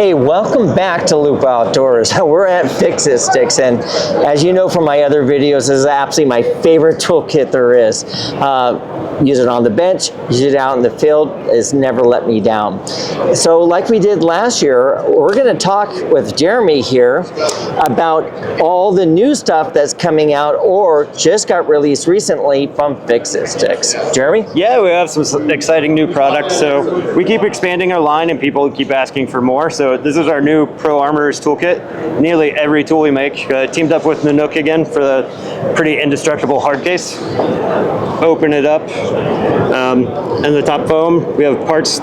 Hey, welcome back to Lupo Outdoors. We're at Fix-It Sticks, and as you know from my other videos, this is absolutely my favorite toolkit there is. Use it on the bench, use it out in the field. It's never let me down. So like we did last year, we're going to talk with Jeremy here about all the new stuff that's coming out or just got released recently from Fix-It Sticks. Jeremy? Yeah, we have some exciting new products. So we keep expanding our line and people keep asking for more. So this is our new Pro Armorer's Toolkit. Nearly every tool we make. Teamed up with Nanook again for the pretty indestructible hard case. Open it up. And the top foam, we have parts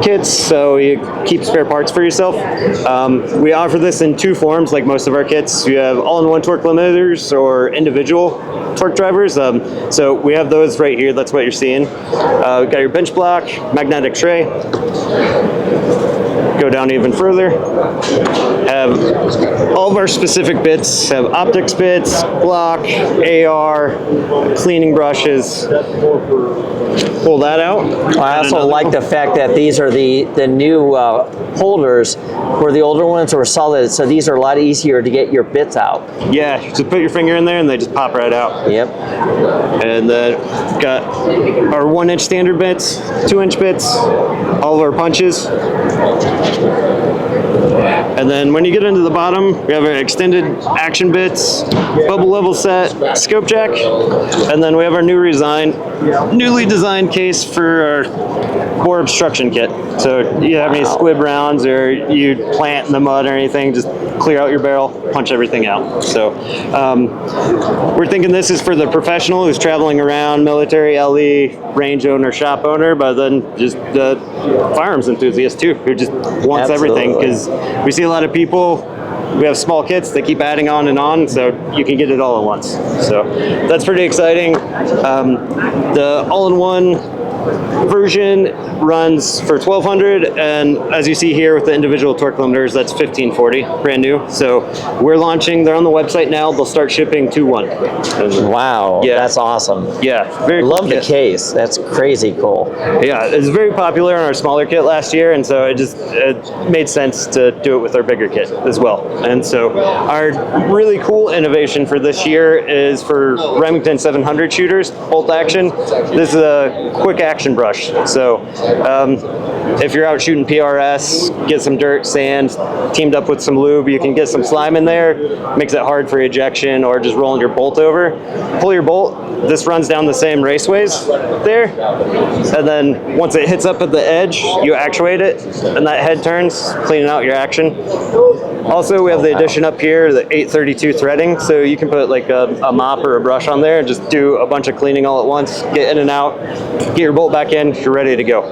kits, so you keep spare parts for yourself. We offer this in two forms, like most of our kits. You have all-in-one torque limiters or individual torque drivers. So we have those right here. That's what you're seeing. Got your bench block, magnetic tray. Go down even further. Have all of our specific bits. Have optics bits, block, AR, cleaning brushes. Pull that out. I also like the fact that these are the new holders, where the older ones were solid, so these are a lot easier to get your bits out. Yeah, just put your finger in there and they just pop right out. Yep. And then got our 1-inch standard bits, 2-inch bits, all of our punches. And then when you get into the bottom, we have our extended action bits, bubble level set, scope jack, and then we have our newly designed case for our bore obstruction kit. So you have any squib rounds or you plant in the mud or anything, just clear out your barrel, punch everything out. So we're thinking this is for the professional who's traveling around, military, LE, range owner, shop owner, but then just the firearms enthusiast too, who just wants everything, because we see a lot of people, we have small kits, they keep adding on, so you can get it all at once. So that's pretty exciting. The all-in-one version runs for $1,200, and as you see here with the individual torque limiters, that's $1,540, brand new. So we're launching, they're on the website now, they'll start shipping 2/1. Wow, yeah, that's awesome. Yeah, very love cool the kit. Case, that's crazy cool. Yeah, it's very popular in our smaller kit last year, and so it made sense to do it with our bigger kit as well. And so our really cool innovation for this year is for Remington 700 shooters, bolt action. This is a quick action brush. So if you're out shooting PRS, get some dirt, sand, teamed up with some lube, you can get some slime in there, makes it hard for ejection or just rolling your bolt over. Pull your bolt, this runs down the same raceways there, and then once it hits up at the edge, you actuate it, and that head turns, cleaning out your action. Also, we have the addition up here, the 832 threading, so you can put like a mop or a brush on there and just do a bunch of cleaning all at once, get in and out, get your bolt back in, you're ready to go.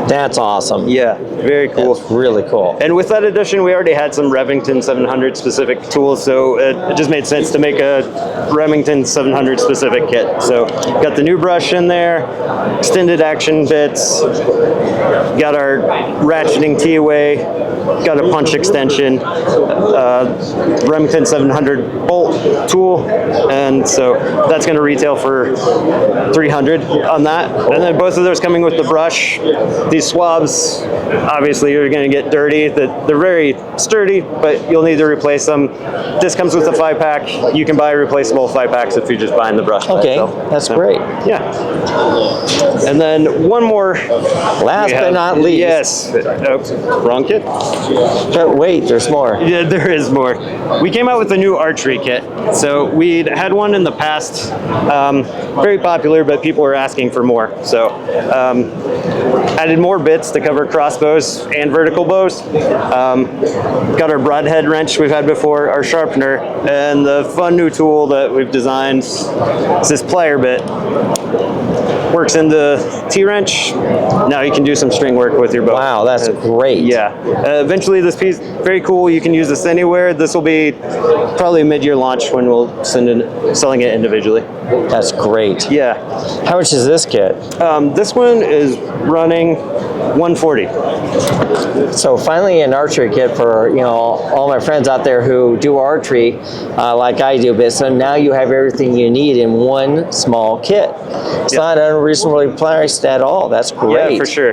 That's awesome. Yeah, very cool. That's really cool. And with that addition, we already had some Remington 700 specific tools, so it just made sense to make a Remington 700 specific kit. So got the new brush in there, extended action bits, got our ratcheting T-away, got a punch extension, Remington 700 bolt tool, and so that's going to retail for $300 on that. And then both of those coming with the brush. These swabs, obviously you're going to get dirty. They're very sturdy, but you'll need to replace them. This comes with a 5-pack. You can buy replaceable 5-packs if you're just buying the brush. Okay, that's great. Yeah. And then one more. Last but not least. Yes. Wrong kit. But wait, there's more. Yeah, there is more. We came out with a new archery kit. So we'd had one in the past, very popular, but people were asking for more. So added more bits to cover crossbows and vertical bows. Got our broadhead wrench we've had before, our sharpener, and the fun new tool that we've designed is this plier bit. Works in the T-wrench. Now you can do some string work with your bow. Wow, that's great. Yeah. Eventually this piece, very cool. You can use this anywhere. This will be probably a mid-year launch when we'll selling it individually. That's great. Yeah. How much is this kit? This one is running $140. So finally an archery kit for, you know, all my friends out there who do archery like I do, but so now you have everything you need in one small kit. It's not unreasonably priced at all. That's great. Yeah, for sure.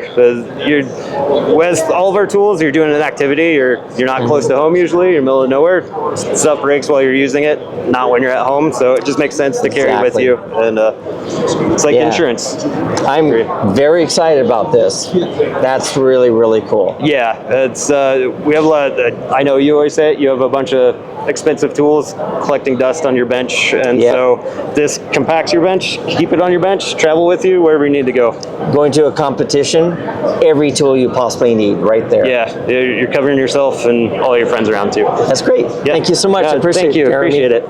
With all of our tools, you're doing an activity, you're not close to home usually, you're in the middle of nowhere. Stuff breaks while you're using it, not when you're at home. So it just makes sense to carry with you. And it's like insurance. I'm very excited about this. That's really, really cool. Yeah, it's we have a lot. I know you always say it. You have a bunch of expensive tools collecting dust on your bench, and so this compacts your bench. Keep it on your bench. Travel with you wherever you need to go. Going to a competition, every tool you possibly need, right there. Yeah, you're covering yourself and all your friends around too. That's great. Thank you so much. I appreciate Thank you. Jeremy. Appreciate it.